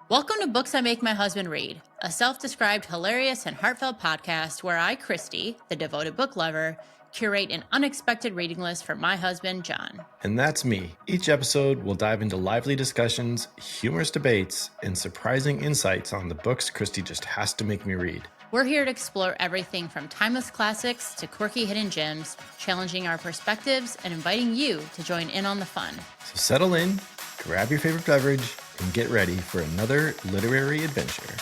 Welcome to Books I Make My Husband Read, a self-described hilarious and heartfelt podcast where I, Kristy, the devoted book lover, curate an unexpected reading list for my husband, John. And that's me. Each episode will dive into lively discussions, humorous debates, and surprising insights on the books Kristy just has to make me read. We're here to explore everything from timeless classics to quirky hidden gems, challenging our perspectives and inviting you to join in on the fun. So settle in, grab your favorite beverage, and get ready for another literary adventure.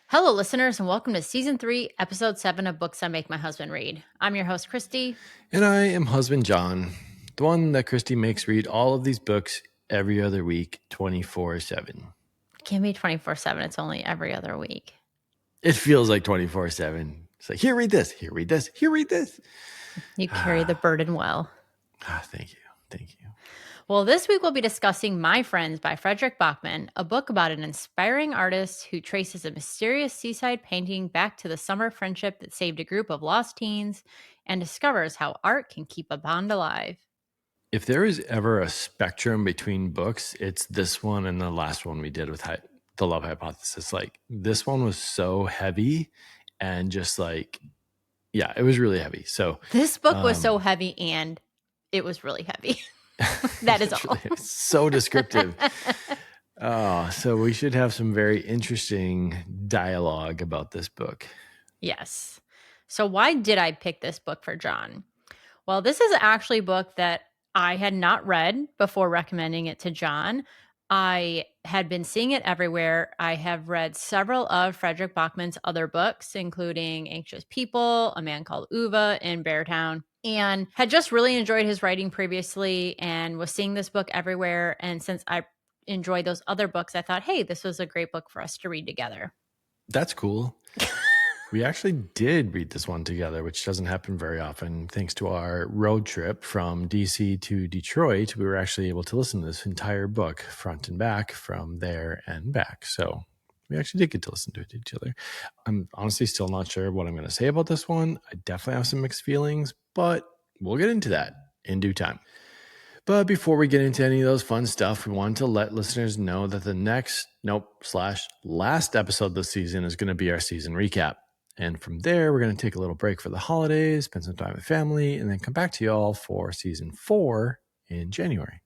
Hello, listeners, and welcome to Season 3, Episode 7 of Books I Make My Husband Read. I'm your host, Kristy. And I am husband John, the one that Kristy makes read all of these books every other week, 24/7. It can't be 24/7. It's only every other week. It feels like 24/7. It's like, here, read this, here, read this, here, read this. You carry the burden well. Thank you. Thank you. Well, this week we'll be discussing My Friends by Fredrik Backman, a book about an inspiring artist who traces a mysterious seaside painting back to the summer friendship that saved a group of lost teens and discovers how art can keep a bond alive. If there is ever a spectrum between books, it's this one and the last one we did with The Love Hypothesis. Like, this one was so heavy and just like, yeah, it was really heavy. So this book was so heavy and it was really heavy. That is all. It's so descriptive. So we should have some very interesting dialogue about this book. Yes. So why did I pick this book for John? Well, this is actually a book that I had not read before recommending it to John. I had been seeing it everywhere. I have read several of Fredrik Backman's other books, including Anxious People, A Man Called Uva, and Beartown, and had just really enjoyed his writing previously and was seeing this book everywhere. And since I enjoyed those other books, I thought, hey, this was a great book for us to read together. That's cool. We actually did read this one together, which doesn't happen very often. Thanks to our road trip from DC to Detroit, we were actually able to listen to this entire book front and back from there and back. So we actually did get to listen to it to each other. I'm honestly still not sure what I'm going to say about this one. I definitely have some mixed feelings, but we'll get into that in due time. But before we get into any of those fun stuff, we wanted to let listeners know that the last episode this season is going to be our season recap. And from there, we're going to take a little break for the holidays, spend some time with family, and then come back to y'all for season 4 in January.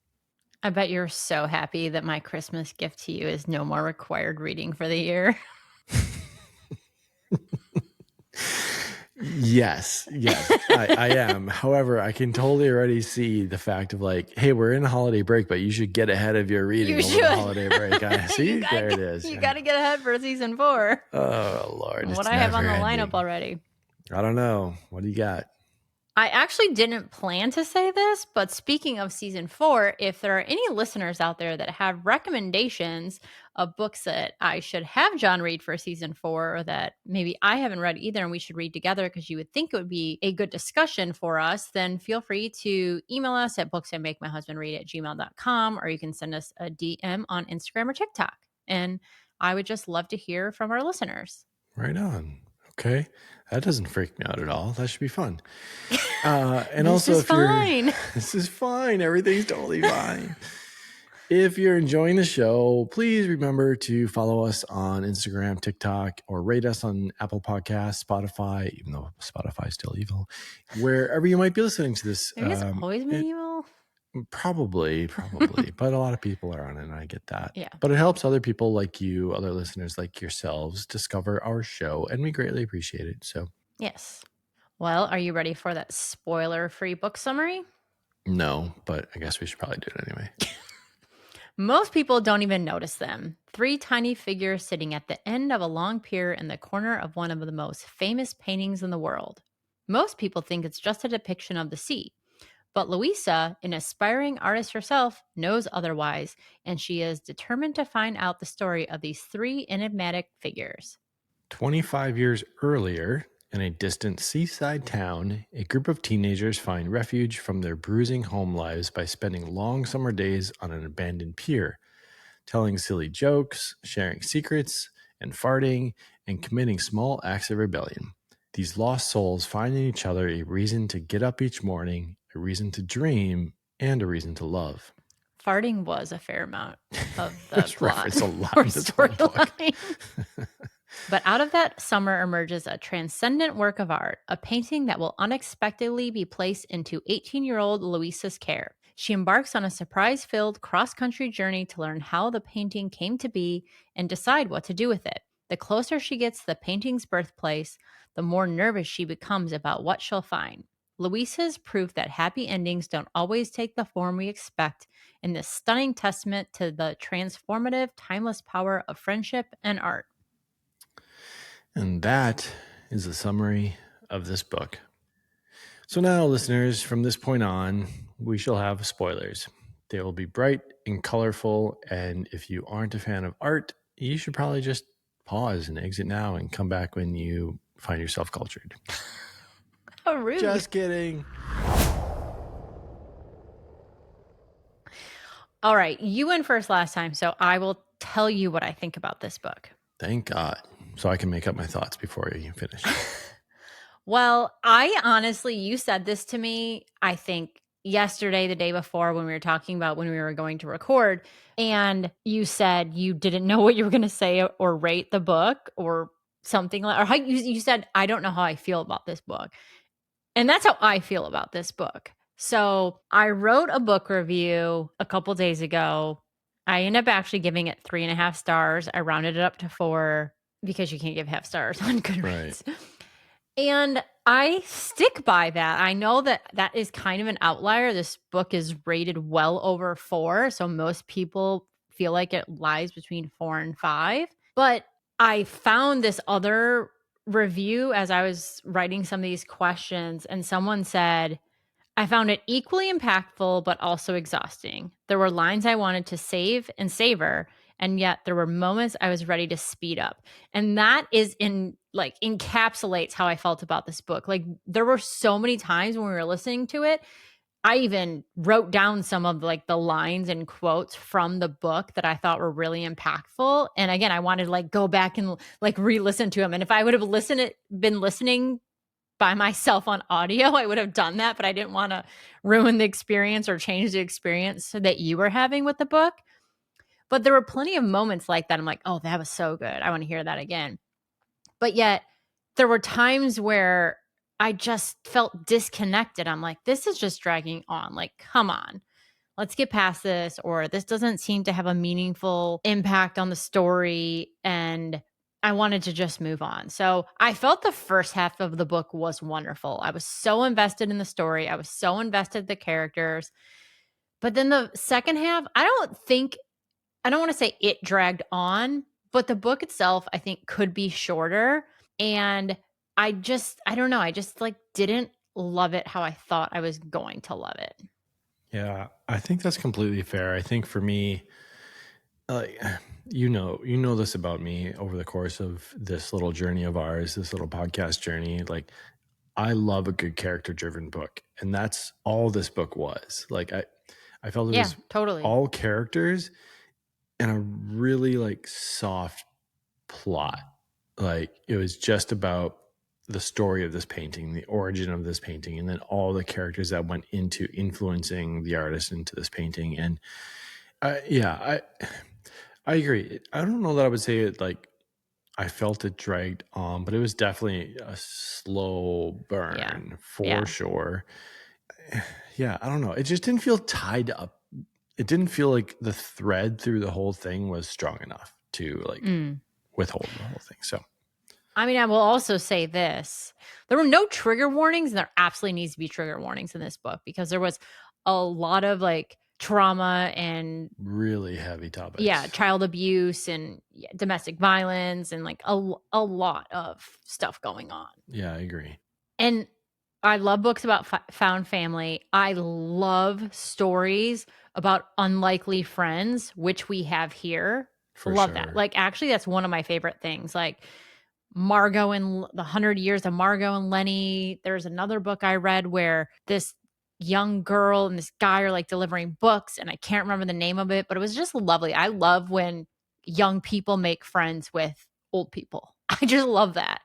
I bet you're so happy that my Christmas gift to you is no more required reading for the year. Yes, I am. However, I can totally already see the fact of like, hey, we're in a holiday break, but you should get ahead of your reading over the holiday break. See, there it is. You got to get ahead for season 4. Oh, Lord. What I have on the lineup already. I don't know. What do you got? I actually didn't plan to say this, but speaking of season 4, if there are any listeners out there that have recommendations of books that I should have John read for season 4 or that maybe I haven't read either and we should read together because you would think it would be a good discussion for us, then feel free to email us at booksimakemyhusbandread@gmail.com, or you can send us a DM on Instagram or TikTok. And I would just love to hear from our listeners. Right on. Okay. That doesn't freak me out at all. That should be fun. And also, this is fine. Everything's totally fine. If you're enjoying the show, please remember to follow us on Instagram, TikTok, or rate us on Apple Podcasts, Spotify, even though Spotify is still evil, wherever you might be listening to this. Maybe it's always been evil. Probably. But a lot of people are on it, and I get that. Yeah. But it helps other people like you, other listeners like yourselves, discover our show, and we greatly appreciate it. So, yes. Well, are you ready for that spoiler-free book summary? No, but I guess we should probably do it anyway. Most people don't even notice them. 3 tiny figures sitting at the end of a long pier in the corner of one of the most famous paintings in the world. Most people think it's just a depiction of the sea. But Louisa, an aspiring artist herself, knows otherwise, and she is determined to find out the story of these 3 enigmatic figures. 25 years earlier, in a distant seaside town, a group of teenagers find refuge from their bruising home lives by spending long summer days on an abandoned pier, telling silly jokes, sharing secrets, and farting and committing small acts of rebellion. These lost souls find in each other a reason to get up each morning, a reason to dream, and a reason to love. Farting was a fair amount of the There's plot reference a lot or in this whole book. storyline. But out of that summer emerges a transcendent work of art, a painting that will unexpectedly be placed into 18-year-old Louisa's care. She embarks on a surprise-filled cross-country journey to learn how the painting came to be and decide what to do with it. The closer she gets to the painting's birthplace, the more nervous she becomes about what she'll find. Louisa's proof that happy endings don't always take the form we expect in this stunning testament to the transformative, timeless power of friendship and art. And that is the summary of this book. So now, listeners, from this point on, we shall have spoilers. They will be bright and colorful, and if you aren't a fan of art, you should probably just pause and exit now and come back when you find yourself cultured. How rude. Just kidding. All right, you went first last time, so I will tell you what I think about this book. Thank God. So I can make up my thoughts before you finish. Well, I honestly, you said this to me, I think yesterday, the day before, when we were talking about when we were going to record, and you said you didn't know what you were going to say or rate the book or something like, or how you said, I don't know how I feel about this book. And that's how I feel about this book. So I wrote a book review a couple days ago. I ended up actually giving it 3.5 stars. I rounded it up to 4 because you can't give half stars on Goodreads. Right. And I stick by that. I know that that is kind of an outlier. This book is rated well over 4. So most people feel like it lies between 4 and 5. But I found this other review as I was writing some of these questions, and someone said, I found it equally impactful, but also exhausting. There were lines I wanted to save and savor, and yet there were moments I was ready to speed up. And that is encapsulates how I felt about this book. Like, there were so many times when we were listening to it, I even wrote down some of the lines and quotes from the book that I thought were really impactful. And again, I wanted to go back and re-listen to them. And if I would have been listening by myself on audio, I would have done that, but I didn't want to ruin the experience or change the experience that you were having with the book. But there were plenty of moments like that. I'm like, oh, that was so good. I want to hear that again. But yet there were times where I just felt disconnected. I'm like, this is just dragging on. Come on, let's get past this. Or this doesn't seem to have a meaningful impact on the story. And I wanted to just move on. So I felt the first half of the book was wonderful. I was so invested in the story. I was so invested in the characters. But then the second half, I don't want to say it dragged on, but the book itself, I think, could be shorter. And I don't know. I just didn't love it how I thought I was going to love it. Yeah, I think that's completely fair. I think for me, you know this about me over the course of this little journey of ours, this little podcast journey. I love a good character-driven book, and that's all this book was. I felt it was totally all characters and a really soft plot. It was just about the story of this painting, the origin of this painting, and then all the characters that went into influencing the artist into this painting. And I agree. I don't know that I would say it I felt it dragged on, but it was definitely a slow burn for sure. Yeah, I don't know. It just didn't feel tied up. It didn't feel like the thread through the whole thing was strong enough to withhold the whole thing. So, I mean, I will also say this. There were no trigger warnings, and there absolutely needs to be trigger warnings in this book because there was a lot of trauma and really heavy topics. Yeah, child abuse and domestic violence and a lot of stuff going on. Yeah, I agree. And I love books about found family. I love stories about unlikely friends, which we have here. Love sure. that. Actually, that's one of my favorite things. Margot and the 100 Years of Margot and Lenny. There's another book I read where this young girl and this guy are delivering books, and I can't remember the name of it, but it was just lovely. I love when young people make friends with old people. I just love that.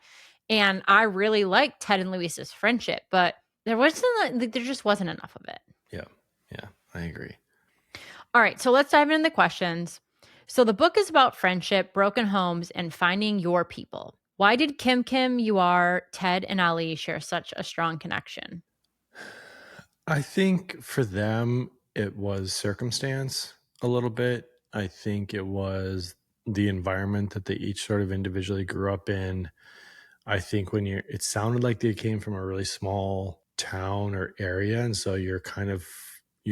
And I really liked Ted and Louisa's friendship, but there just wasn't enough of it. Yeah. Yeah. I agree. All right, so let's dive into the questions. So the book is about friendship, broken homes, and finding your people. Why did Kimkim, you are, Ted, and Ali share such a strong connection? I think for them, it was circumstance a little bit. I think it was the environment that they each sort of individually grew up in. I think it sounded like they came from a really small town or area. And so your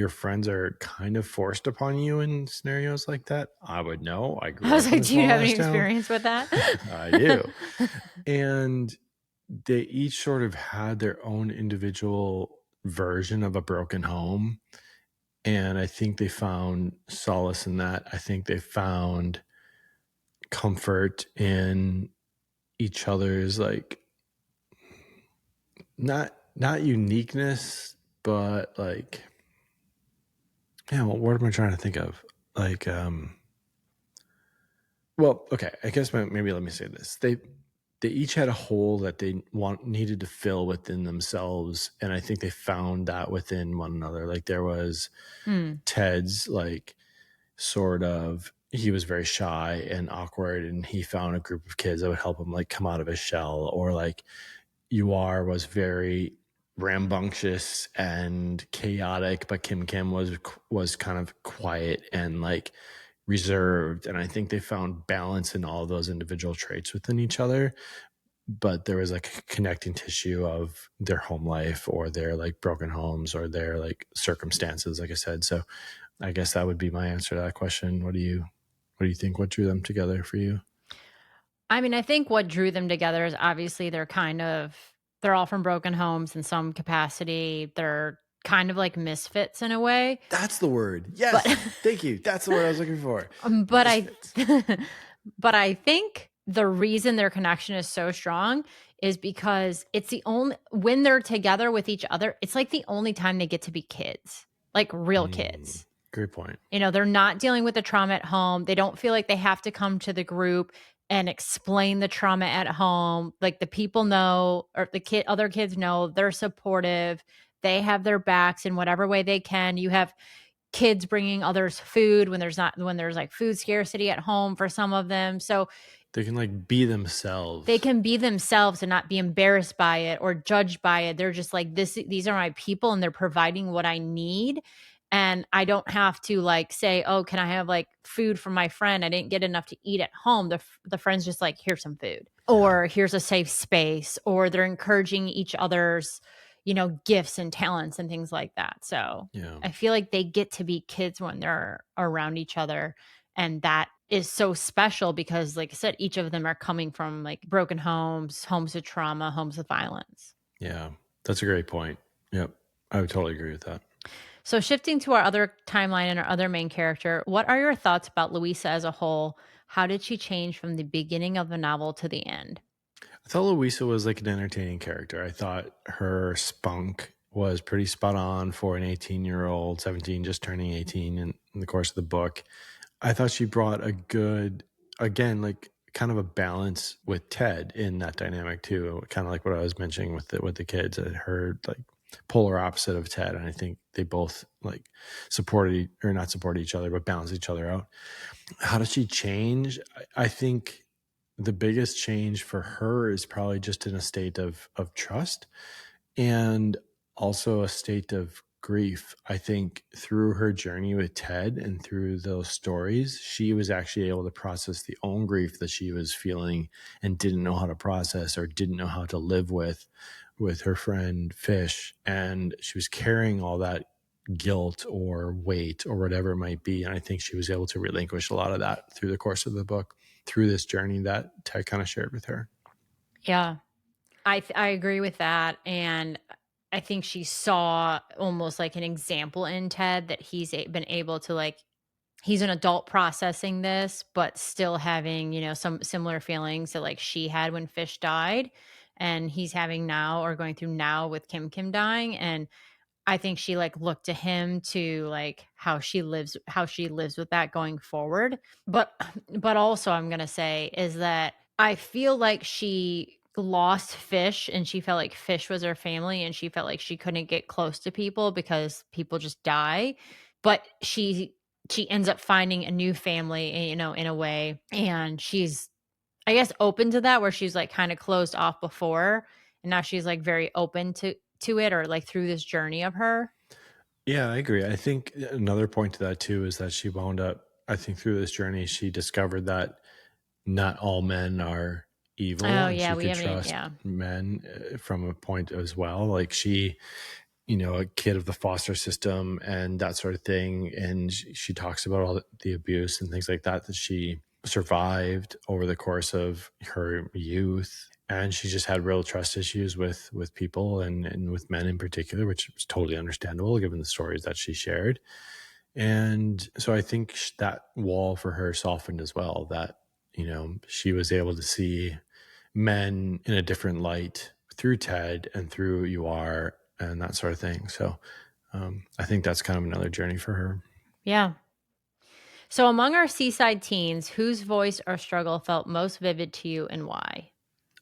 friends are kind of forced upon you in scenarios like that. I would know. I I grew was up in like, a do you small have any ass town. experience with that? I do. And they each sort of had their own individual version of a broken home. And I think they found solace in that. I think they found comfort in each other's, like, not uniqueness, but like, yeah, what word am I trying to think of? Like, well, okay, I guess maybe let me say this. They each had a hole that they needed to fill within themselves, and I think they found that within one another. Like there was Mm. Ted's, like, sort of, he was very shy and awkward, and he found a group of kids that would help him like come out of his shell. Or like UR was very rambunctious and chaotic, but Kim was kind of quiet and like reserved. And I think they found balance in all those individual traits within each other. But there was like a connecting tissue of their home life or their like broken homes or their like circumstances, like I said. So I guess that would be my answer to that question. What do you think? What drew them together for you? I mean, I think what drew them together is obviously they're all from broken homes in some capacity. They're kind of like misfits in a way. That's the word. But Yes. Thank you. That's the word I was looking for. but I Misfits. but I think the reason their connection is so strong is because it's the only when they're together with each other, it's like the only time they get to be kids, like real kids. Great point. They're not dealing with the trauma at home. They don't feel like they have to come to the group and explain the trauma at home. Like the people know, or other kids know, they're supportive. They have their backs in whatever way they can. You have kids bringing others food when there's like food scarcity at home for some of them. So They can like be they themselves. can be themselves and not be embarrassed by it or judged by it. They're just like these are my people and they're providing what I need. And I don't have to like say, "Oh, can I have like food from my friend? I didn't get enough to eat at home." The friend's just like, "Here's some food." Yeah. Or here's a safe space, or they're encouraging each other's, gifts and talents and things like that. So, Yeah. I feel like they get to be kids when they're around each other, and that is so special because, like I said, each of them are coming from like broken homes, homes of trauma, homes of violence. Yeah. That's a great point. Yep. I would totally agree with that. So, shifting to our other timeline and our other main character, what are your thoughts about Louisa as a whole? How did she change from the beginning of the novel to the end? I thought Louisa was like an entertaining character. I thought her spunk was pretty spot on for an 18-year-old, 17, just turning 18 in the course of the book. I thought she brought a good, again, like kind of a balance with Ted in that dynamic too. Kind of like what I was mentioning with the kids. Her like polar opposite of Ted, and I think they both like supported or not support each other, but balance each other out. How does she change? I think the biggest change for her is probably just in a state of trust and also a state of grief. I think through her journey with Ted and through those stories, she was actually able to process the own grief that she was feeling and didn't know how to process or didn't know how to live with her friend Fish. And she was carrying all that guilt or weight or whatever it might be. And I think she was able to relinquish a lot of that through the course of the book, through this journey that Ted kind of shared with her. Yeah, I agree with that, and I think she saw almost like an example in Ted that been able to like he's an adult processing this, but still having, some similar feelings that like she had when Fish died and he's having now or going through now with Kim dying. And I think she like looked to him to like how she lives with that going forward. But also I'm going to say is that I feel like she lost Fish and she felt like Fish was her family and she felt like she couldn't get close to people because people just die. But she ends up finding a new family, in a way. And she's, I guess, open to that, where she's like kind of closed off before. And now she's like very open to it, or like through this journey of her. Yeah, I agree. I think another point to that too is that she wound up, I think through this journey, she discovered that not all men are evil Oh and yeah, she we could haven't trust yeah. men from a point as well. Like she, you know, a kid of the foster system and that sort of thing. And she talks about all the abuse and things like that that she survived over the course of her youth. And she just had real trust issues with people and with men in particular, which was totally understandable given the stories that she shared. And so I think that wall for her softened as well, that, you know, she was able to see men in a different light through Ted and through You Are and that sort of thing. So I think that's kind of another journey for her. Yeah. So among our seaside teens, whose voice or struggle felt most vivid to you and why?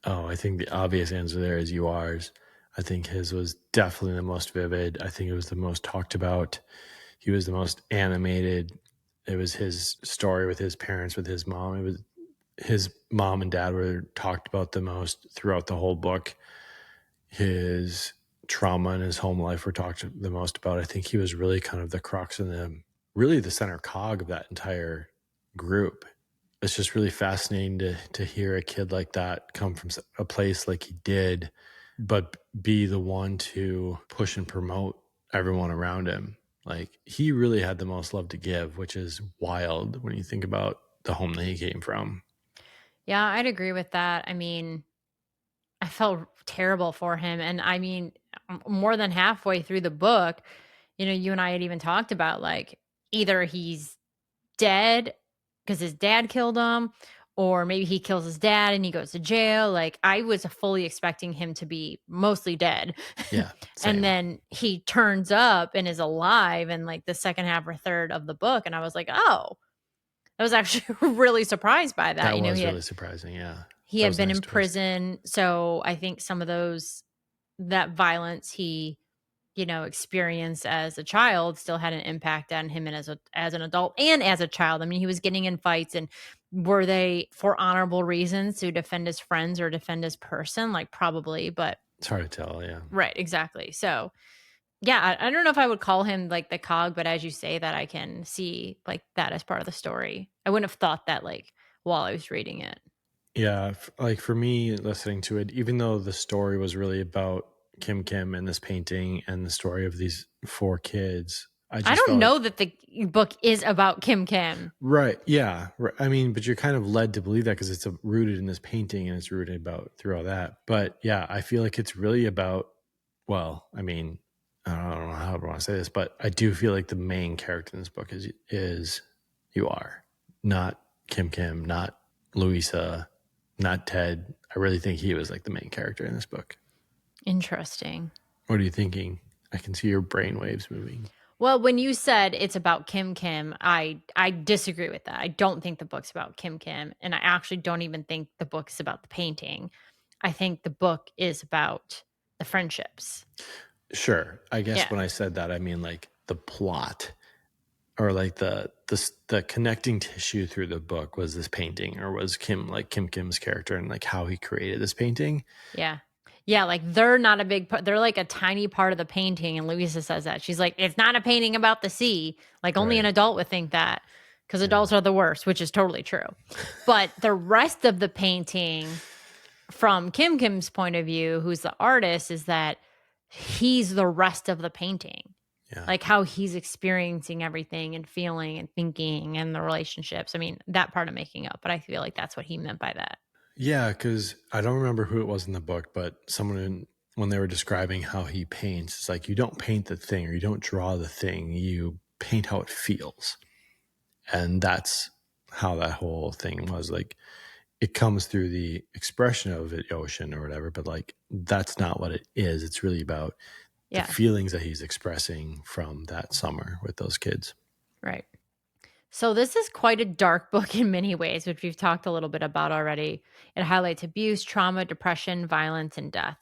Oh, I think the obvious answer there is You Are's. I think his was definitely the most vivid. I think it was the most talked about. He was the most animated. It was his story with his parents, with his mom. It was his mom and dad were talked about the most throughout the whole book. His trauma and his home life were talked the most about. I think he was really kind of the crux and really the center cog of that entire group. It's just really fascinating to hear a kid like that come from a place like he did, but be the one to push and promote everyone around him. Like he really had the most love to give, which is wild when you think about the home that he came from. Yeah, I'd agree with that. I mean, I felt terrible for him. And I mean, more than halfway through the book, you and I had even talked about like either he's dead because his dad killed him, or maybe he kills his dad and he goes to jail. Like I was fully expecting him to be mostly dead. Yeah, And same. then he turns up and is alive in like the second half or third of the book. And I was like, oh, I was actually really surprised by that. That was He had really surprising. Yeah, he that had was a been nice in twist. prison, so I think some of that violence he, experienced as a child still had an impact on him, and as an adult and as a child. I mean, he was getting in fights, and were they for honorable reasons to defend his friends or defend his person? Like probably, but It's hard to tell. Yeah. right, exactly. So yeah, I don't know if I would call him like the cog, but as you say that, I can see like that as part of the story. I wouldn't have thought that like while I was reading it. Yeah, like for me listening to it, even though the story was really about Kim and this painting and the story of these four kids, I I just don't felt like know that the book is about Kimkim. right, yeah, right. I mean, but you're kind of led to believe that because it's rooted in this painting and it's rooted about through all that. But yeah, I feel like it's really about. Well, I mean, I don't know how I want to say this, but I do feel like the main character in this book is You Are, not Kim, not Louisa, not Ted. I really think he was like the main character in this book. Interesting. What are you thinking? I can see your brain waves moving. Well, when you said it's about Kimkim, I disagree with that. I don't think the book's about Kimkim, and I actually don't even think the book is about the painting. I think the book is about the friendships. Sure. I guess Yeah. when I said that, I mean like the plot or like the connecting tissue through the book was this painting or was Kim Kim's character and like how he created this painting. Yeah. Yeah, like they're not a big part. They're like a tiny part of the painting. And Louisa says that. She's like, it's not a painting about the sea. Like only an Right. adult would think that because Yeah. adults are the worst, which is totally true. But the rest of the painting, from Kim Kim's point of view, who's the artist, is that he's the rest of the painting. Yeah. Like how he's experiencing everything and feeling and thinking and the relationships. I mean, that part I'm making up, but I feel like that's what he meant by that. Yeah, because I don't remember who it was in the book, but when they were describing how he paints, it's like you don't paint the thing or you don't draw the thing, you paint how it feels. And that's how that whole thing was. Like it comes through the expression of the ocean or whatever, but like that's not what it is. It's really about the Yeah. feelings that he's expressing from that summer with those kids. Right. So this is quite a dark book in many ways, which we've talked a little bit about already. It highlights abuse, trauma, depression, violence, and death.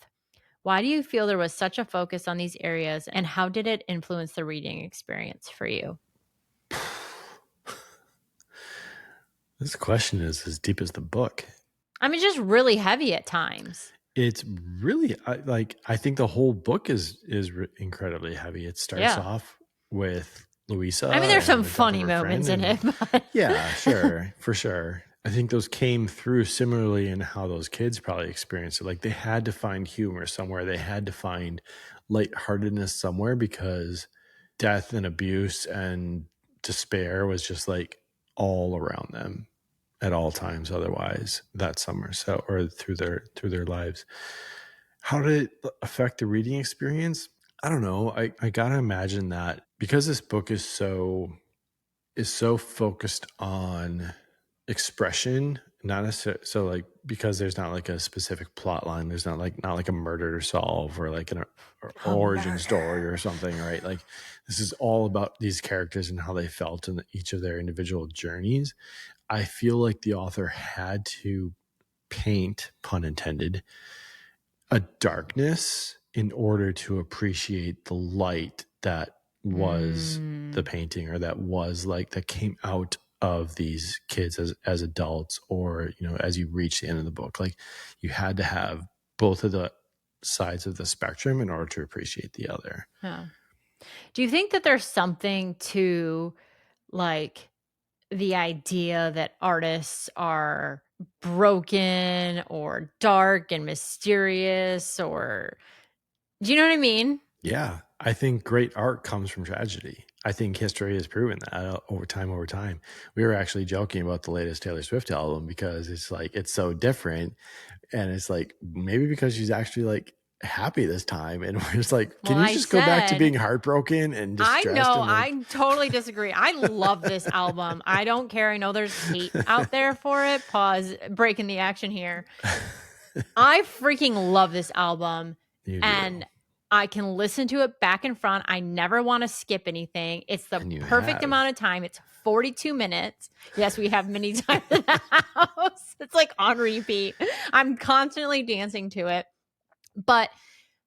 Why do you feel there was such a focus on these areas, and how did it influence the reading experience for you? This question is as deep as the book. I mean, just really heavy at times. It's really I think the whole book is incredibly heavy. It starts Yeah. off with Louisa I mean, there's some and the death of funny her friend, moments in and it, but yeah, sure, for sure. I think those came through similarly in how those kids probably experienced it. Like they had to find humor somewhere. They had to find lightheartedness somewhere because death and abuse and despair was just like all around them at all times otherwise that summer, so or through their lives. How did it affect the reading experience? I don't know. I gotta imagine that because this book is so focused on expression, not necessarily so like because there's not like a specific plot line. There's not like a murder to solve or like an or a origin story murder. or something, right? Like this is all about these characters and how they felt in each of their individual journeys. I feel like the author had to paint, pun intended, a darkness in order to appreciate the light that was the Mm. painting or that came out of these kids as adults, or as you reach the end of the book. Like you had to have both of the sides of the spectrum in order to appreciate the other. Yeah. Do you think that there's something to, like, the idea that artists are broken or dark and mysterious, or do you know what I mean? Yeah, I think great art comes from tragedy. I think history has proven that over time. We were actually joking about the latest Taylor Swift album because it's like it's so different, and it's like maybe because she's actually like happy this time, and we're just like, Well, can you I just go back to said being heartbroken and I distressed know, and like, I totally disagree. I love this album. I don't care. I know there's hate out there for it. Pause, breaking the action here. I freaking love this album, you do, and I can listen to it back and front. I never wanna skip anything. It's the and you perfect have, amount of time. It's 42 minutes. Yes, we have many times in the house. It's like on repeat. I'm constantly dancing to it. But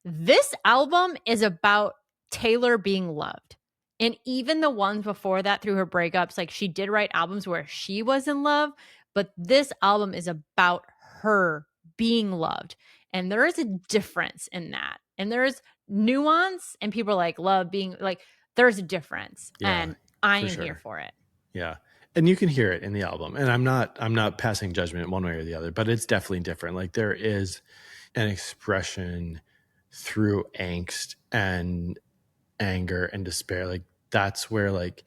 this album is about Taylor being loved. And even the ones before that through her breakups, like she did write albums where she was in love, but this album is about her being loved. And there is a difference in that. And there is nuance, and people are like love being like there's a difference. yeah, And I for am here sure. for it. Yeah. And you can hear it in the album. And I'm not passing judgment one way or the other, but it's definitely different. Like there is an expression through angst and anger and despair. Like that's where like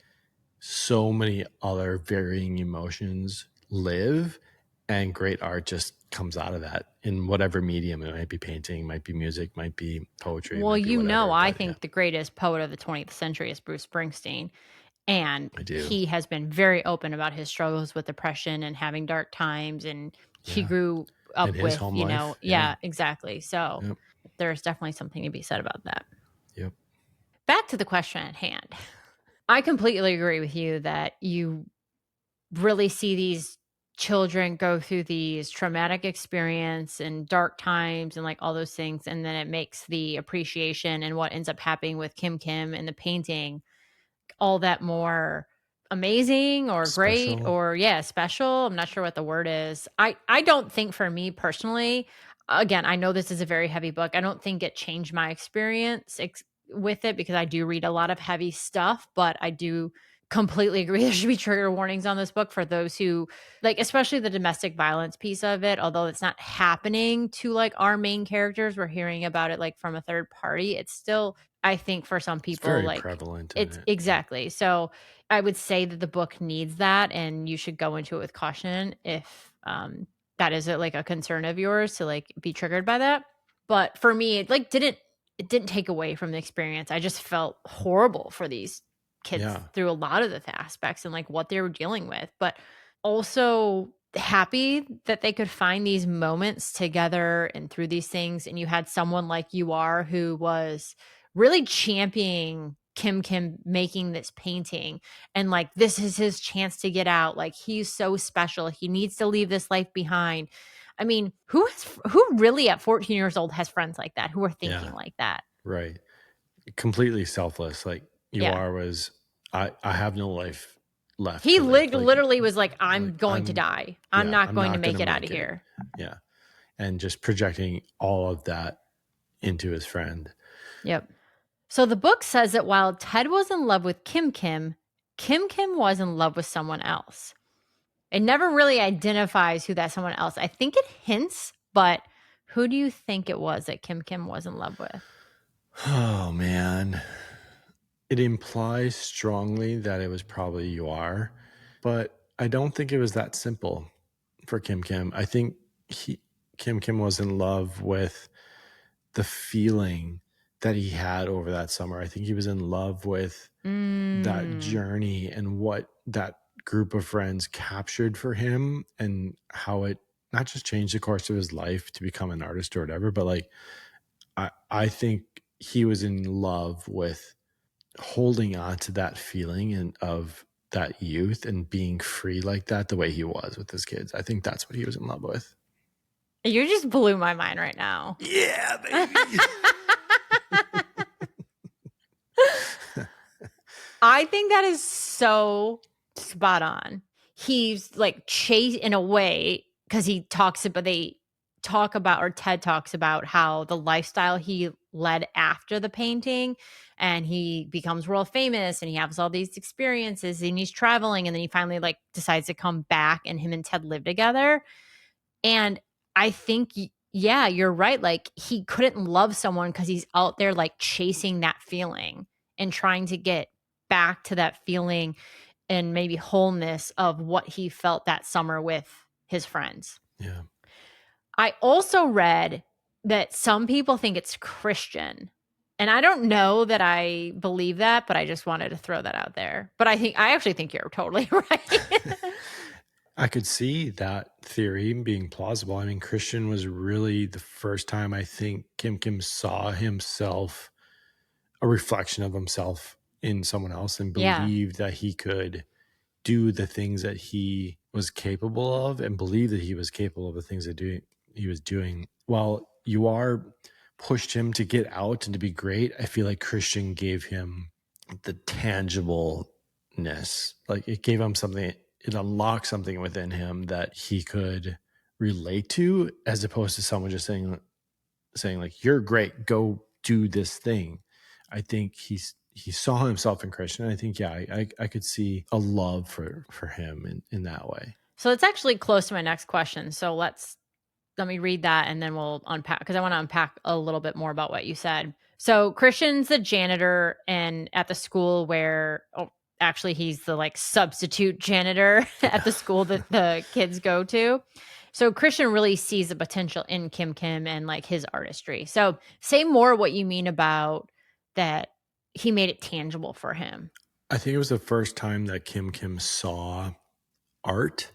so many other varying emotions live, and great art just comes out of that in whatever medium. It might be painting, might be music, might be poetry, Well, might be whatever. I But yeah, think the greatest poet of the 20th century is Bruce Springsteen. And I do. he has been very open about his struggles with depression and having dark times, and he Yeah. grew And up his with, home life. Yeah. yeah, exactly. So Yep. there's definitely something to be said about that. Yep. Back to the question at hand. I completely agree with you that you really see these children go through these traumatic experience and dark times and like all those things, and then it makes the appreciation and what ends up happening with Kim and the painting all that more amazing or great, Special. or yeah, special. I'm not sure what the word is. I don't think for me personally, again, I know this is a very heavy book. I don't think it changed my experience with it because I do read a lot of heavy stuff, but I do completely agree there should be trigger warnings on this book for those who like, especially the domestic violence piece of it. Although it's not happening to like our main characters, we're hearing about it like from a third party. It's still, I think for some It's people, very like prevalent in it's it. Yeah. exactly. So I would say that the book needs that, and you should go into it with caution if that is like a concern of yours to like be triggered by that. But for me, it didn't take away from the experience. I just felt horrible for these kids Yeah. through a lot of the aspects and like what they were dealing with, but also happy that they could find these moments together and through these things. And you had someone like you are who was really championing Kimkim making this painting and like this is his chance to get out. Like he's so special. He needs to leave this life behind. I mean, who really at 14 years old has friends like that who are thinking Yeah. like that? Right. Completely selfless. Like you Yeah. are was I have no life left He to live. literally was like, I'm going to die. I'm not I'm going to not make gonna it out of make it. here. Yeah. And just projecting all of that into his friend. Yep. So the book says that while Ted was in love with Kimkim, Kimkim was in love with someone else. It never really identifies who that someone else. I think it hints, but who do you think it was that Kimkim was in love with? Oh man. It implies strongly that it was probably you are, but I don't think it was that simple for Kim Kim. I think Kim Kim was in love with the feeling that he had over that summer. I think he was in love with that Mm. journey and what that group of friends captured for him and how it not just changed the course of his life to become an artist or whatever, but like I think he was in love with holding on to that feeling and of that youth and being free like that the way he was with his kids. I think that's what he was in love with. You just blew my mind right now. Yeah, baby. I think that is so spot on. He's like chase in a way because they talk about, or Ted talks about how the lifestyle he led after the painting, and he becomes world famous and he has all these experiences and he's traveling, and then he finally like decides to come back and him and Ted live together. And I think, yeah, you're right. Like he couldn't love someone because he's out there like chasing that feeling and trying to get back to that feeling and maybe wholeness of what he felt that summer with his friends. Yeah. I also read that some people think it's Christian. And I don't know that I believe that, but I just wanted to throw that out there. But I actually think you're totally right. I could see that theory being plausible. I mean, Christian was really the first time I think Kim Kim saw himself, a reflection of himself in someone else, and Yeah. believed that he could do the things that he was capable of and believe that he was capable of the things that he was doing. While you are pushed him to get out and to be great, I feel like Christian gave him the tangibleness. Like it gave him something, it unlocked something within him that he could relate to, as opposed to someone just saying like, you're great, go do this thing. I think he saw himself in Christian. I think, yeah, I could see a love for him in that way. So it's actually close to my next question. So let me read that and then we'll unpack, because I want to unpack a little bit more about what you said. So Christian's the janitor and at the school where, oh, actually he's the like substitute janitor at the school that the kids go to. So Christian really sees the potential in Kim Kim and like his artistry. So say more what you mean about that he made it tangible for him. I think it was the first time that Kim Kim saw art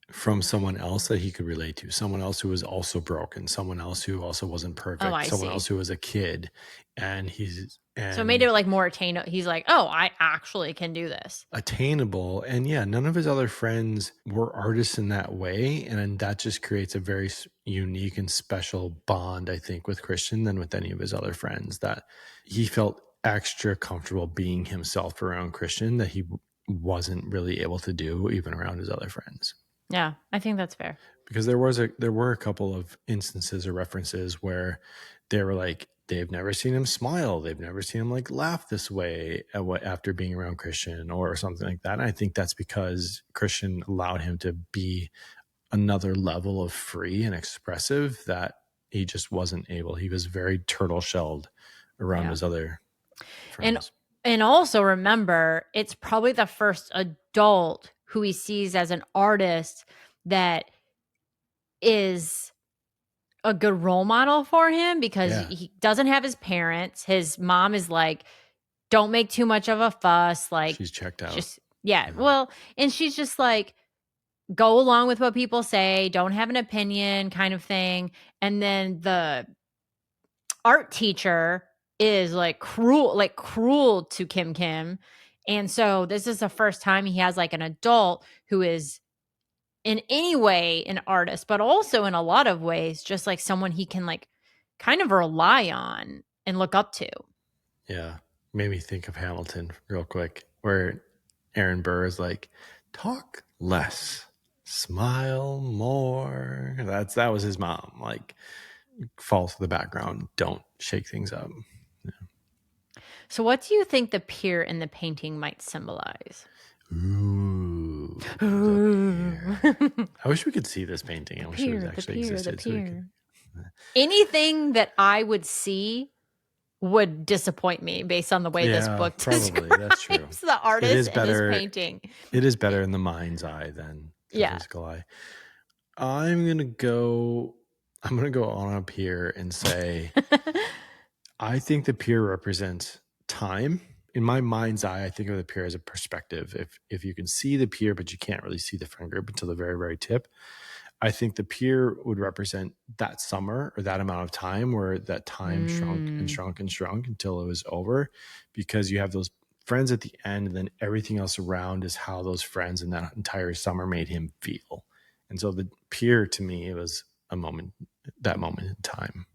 from someone else that he could relate to, someone else who was also broken, someone else who also wasn't Oh, perfect, I someone see. else who was a kid. And So it made it like more attainable. He's like, oh, I actually can do this. attainable. And yeah, none of his other friends were artists in that way. And then that just creates a very unique and special bond, I think, with Christian than with any of his other friends, that he felt extra comfortable being himself around Christian that he wasn't really able to do even around his other friends. Yeah, I think that's fair. Because there were a couple of instances or references where they were like, they've never seen him smile, they've never seen him like laugh this way after being around Christian or something like that. And I think that's because Christian allowed him to be another level of free and expressive that he just wasn't able. He was very turtle shelled around his other friends. And also remember, it's probably the first adult who he sees as an artist that is a good role model for him, because he doesn't have his parents. His mom is like, don't make too much of a fuss. Like, she's checked out. Just, yeah. Well, and she's just like, go along with what people say, don't have an opinion kind of thing. And then the art teacher is like cruel to Kimkim. And so this is the first time he has like an adult who is in any way an artist, but also in a lot of ways just like someone he can like kind of rely on and look up to. Yeah. Made me think of Hamilton real quick, where Aaron Burr is like, talk less, smile more. That was his mom. Like, fall to the background, don't shake things up. So what do you think the pier in the painting might symbolize? Ooh, the pier. I wish we could see this painting. I wish it was actually existed. So we could. Anything that I would see would disappoint me based on the way this book probably. That's true. describes the artist in this painting. It is better in the mind's eye than the physical eye. I'm gonna go on up here and say I think the pier represents time. In my mind's eye, I think of the pier as a perspective. If you can see the pier, but you can't really see the friend group until the very, very tip, I think the pier would represent that summer or that amount of time where that time shrunk and shrunk and shrunk until it was over, because you have those friends at the end, and then everything else around is how those friends in that entire summer made him feel. And so the pier to me, it was that moment in time.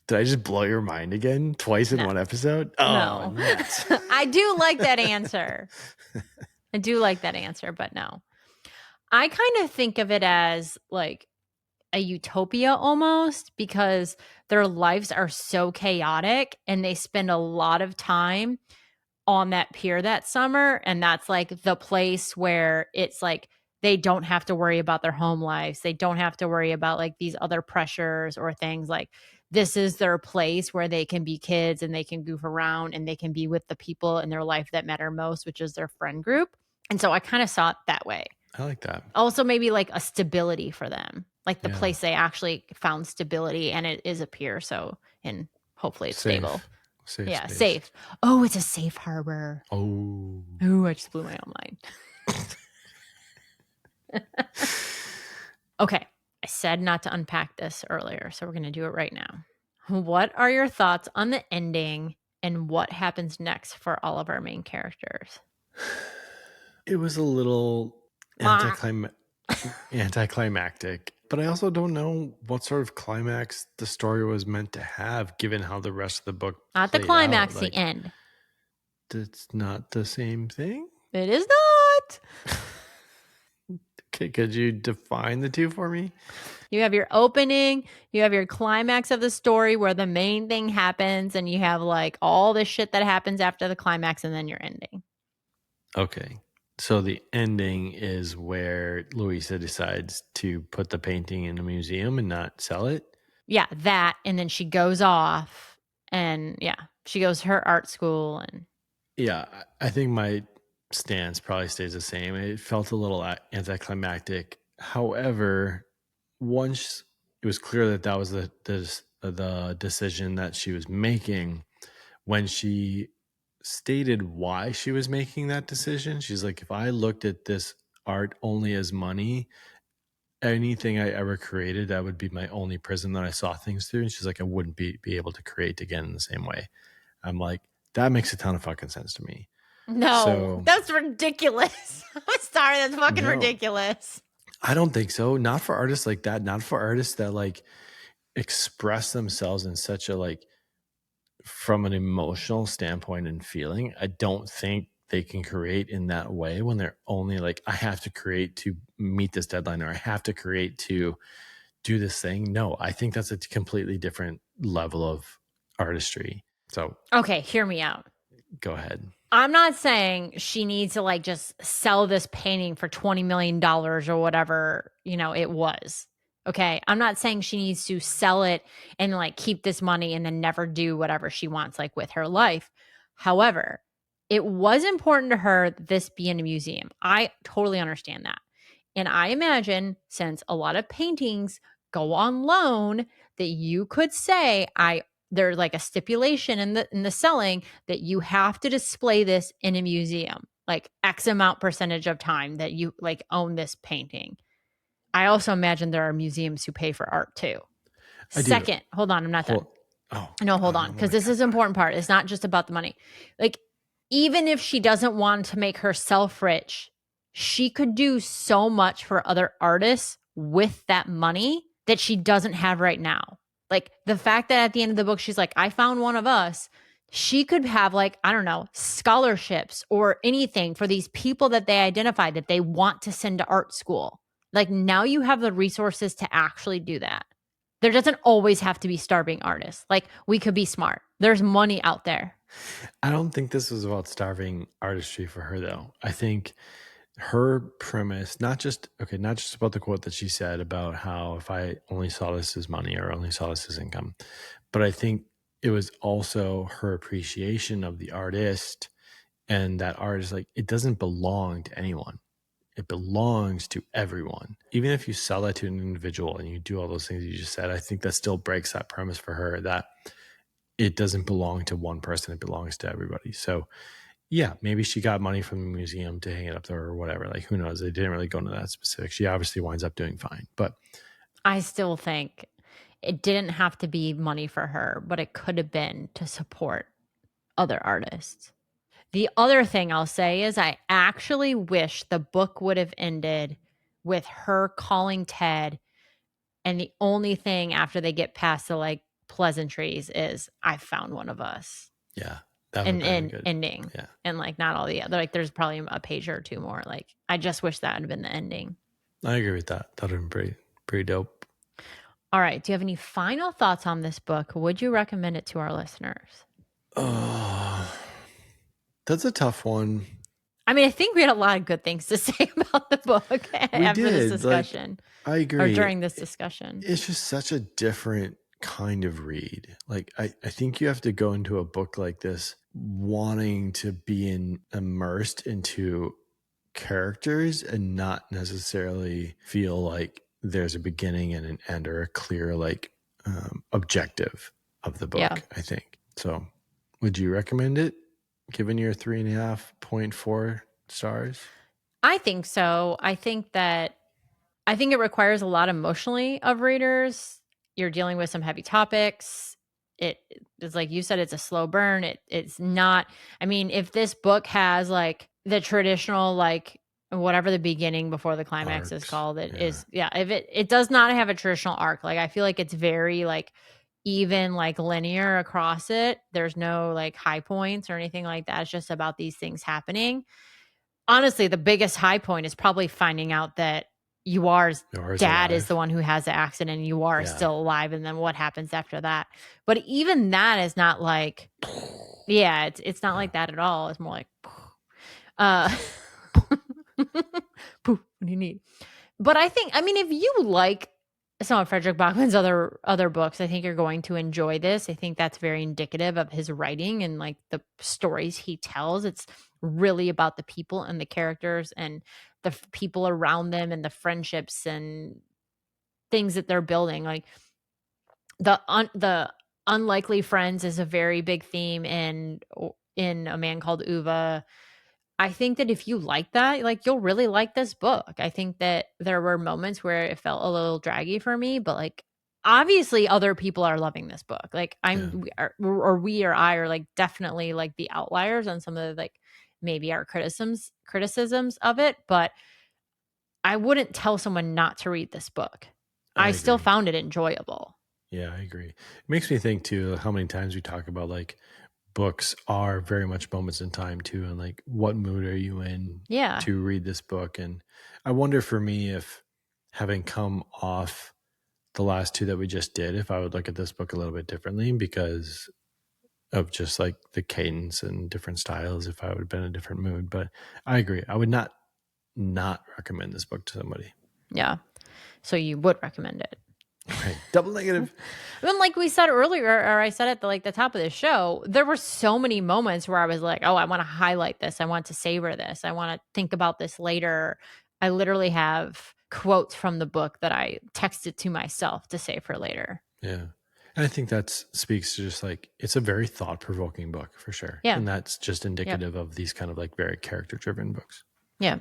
Did I just blow your mind again twice in one episode? Oh, no. I do like that answer. But no. I kind of think of it as like a utopia almost, because their lives are so chaotic and they spend a lot of time on that pier that summer. And that's like the place where it's like they don't have to worry about their home lives. They don't have to worry about like these other pressures or things. Like this is their place where they can be kids and they can goof around and they can be with the people in their life that matter most, which is their friend group. And so I kind of saw it that way. I like that. Also, maybe like a stability for them, like the place they actually found stability, and it is a pier. So, and hopefully it's stable. Safe yeah, space. safe. Oh, it's a safe harbor. Oh, I just blew my own mind. Okay, I said not to unpack this earlier, so we're going to do it right now. What are your thoughts on the ending and what happens next for all of our main characters? It was a little anticlimactic, but I also don't know what sort of climax the story was meant to have, given how the rest of the book not the climax, the end. It's not the same thing? It is not. Okay, could you define the two for me? You have your opening, you have your climax of the story where the main thing happens, and you have like all the shit that happens after the climax, and then your ending. Okay. So the ending is where Louisa decides to put the painting in a museum and not sell it? Yeah, that. And then she goes off and she goes to her art school. And yeah, I think my stance probably stays the same. It felt a little anticlimactic. However, once it was clear that was the decision that she was making, when she stated why she was making that decision, she's like, if I looked at this art only as money, anything I ever created, that would be my only prism that I saw things through. And she's like, I wouldn't be able to create again in the same way. I'm like, that makes a ton of fucking sense to me. No, that's ridiculous. I'm sorry, that's fucking ridiculous. I don't think so. Not for artists like that. Not for artists that like express themselves in such a like, from an emotional standpoint and feeling. I don't think they can create in that way when they're only like, I have to create to meet this deadline, or I have to create to do this thing. No, I think that's a completely different level of artistry. So, okay, hear me out. Go ahead. I'm not saying she needs to like just sell this painting for $20 million or whatever, it was. Okay. I'm not saying she needs to sell it and like keep this money and then never do whatever she wants, like with her life. However, it was important to her that this be in a museum. I totally understand that. And I imagine, since a lot of paintings go on loan, that you could say, there's like a stipulation in the selling that you have to display this in a museum, like X amount percentage of time that you like own this painting. I also imagine there are museums who pay for art too. Hold on, I'm not done. Oh, No, hold on, oh because my this God. is an important part. It's not just about the money. Like, even if she doesn't want to make herself rich, she could do so much for other artists with that money that she doesn't have right now. Like, the fact that at the end of the book, she's like, I found one of us. She could have, like, I don't know, scholarships or anything for these people that they identify that they want to send to art school. Like, now you have the resources to actually do that. There doesn't always have to be starving artists. Like, we could be smart. There's money out there. I don't think this was about starving artistry for her, though. I think her premise, not just about the quote that she said about how if I only saw this as money or only saw this as income, but I think it was also her appreciation of the artist, and that art is like, it doesn't belong to anyone. It belongs to everyone. Even if you sell it to an individual and you do all those things you just said, I think that still breaks that premise for her that it doesn't belong to one person. It belongs to everybody. So yeah, maybe she got money from the museum to hang it up there or whatever. Like, who knows? They didn't really go into that specific. She obviously winds up doing fine. But I still think it didn't have to be money for her, but it could have been to support other artists. The other thing I'll say is I actually wish the book would have ended with her calling Ted, and the only thing after they get past the like pleasantries is I found one of us. yeah, that would And have been good. ending. Yeah, And like not all the other, like there's probably a page or two more. Like I just wish that had been the ending. I agree with that. That would have been pretty dope. All right. Do you have any final thoughts on this book? Would you recommend it to our listeners? Oh, that's a tough one. I mean, I think we had a lot of good things to say about the book We after this did. Like, discussion I or agree. during this discussion. It's just such a different kind of read. Like, I think you have to go into a book like this wanting to be immersed into characters and not necessarily feel like there's a beginning and an end or a clear like objective of the book. Yeah. I think so. Would you recommend it given your 3.5.4 stars? I think so. I think it requires a lot emotionally of readers. You're dealing with some heavy topics. It is like you said, it's a slow burn. It's not, I mean, if this book has like the traditional, like whatever the beginning before the climax is Arcs. called, it Yeah. is, yeah. If it does not have a traditional arc, like I feel like it's very like even like linear across it. There's no like high points or anything like that. It's just about these things happening. Honestly, the biggest high point is probably finding out that Yuar's Yours dad is alive. the one who has the accident and Yuar is Yeah. still alive, and then what happens after that. But even that is not like, yeah, it's not like that at all. It's more like, uh, poof, what do you need? But I think, I mean, if you like some of Fredrik Backman's other books, I think you're going to enjoy this. I think that's very indicative of his writing and like the stories he tells. It's really about the people and the characters and the people around them and the friendships and things that they're building. Like the unlikely friends is a very big theme in A Man Called Uva. I think that if you like that, like you'll really like this book. I think that there were moments where it felt a little draggy for me, but like obviously other people are loving this book. Like we or I are like definitely like the outliers on some of the like maybe our criticisms of it, but I wouldn't tell someone not to read this book. I still found it enjoyable. Yeah, I agree. It makes me think too how many times we talk about like books are very much moments in time too, and like what mood are you in Yeah. to read this book. And I wonder for me if having come off the last two that we just did, if I would look at this book a little bit differently because of just like the cadence and different styles, if I would have been in a different mood. But I agree. I would not recommend this book to somebody. Yeah. So you would recommend it. Right. Double negative. And like we said earlier, or I said at the top of the show, there were so many moments where I was like, oh, I want to highlight this. I want to savor this. I want to think about this later. I literally have quotes from the book that I texted to myself to save for later. Yeah. And I think that speaks to just like, it's a very thought provoking book for sure. Yeah. And that's just indicative of these kind of like very character driven books. Yeah.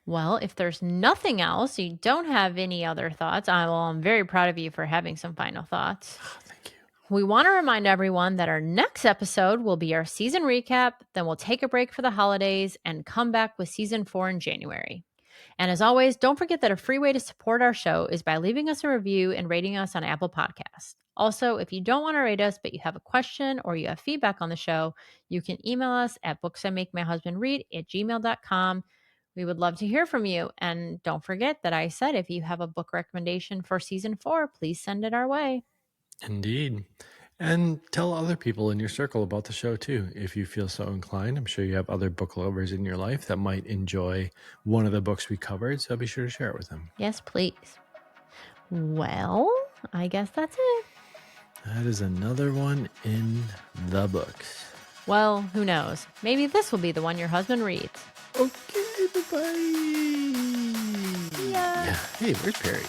Well, if there's nothing else, you don't have any other thoughts. I'm very proud of you for having some final thoughts. Oh, thank you. We want to remind everyone that our next episode will be our season recap, then we'll take a break for the holidays and come back with season 4 in January. And as always, don't forget that a free way to support our show is by leaving us a review and rating us on Apple Podcasts. Also, if you don't want to rate us, but you have a question or you have feedback on the show, you can email us at booksimakemyhusbandread@gmail.com. We would love to hear from you. And don't forget that I said if you have a book recommendation for season 4, please send it our way. Indeed. And tell other people in your circle about the show too, if you feel so inclined. I'm sure you have other book lovers in your life that might enjoy one of the books we covered, so be sure to share it with them. Yes, please. Well, I guess that's it. That is another one in the books. Well, who knows? Maybe this will be the one your husband reads. Okay, bye-bye. Yeah. Hey, where's Perry?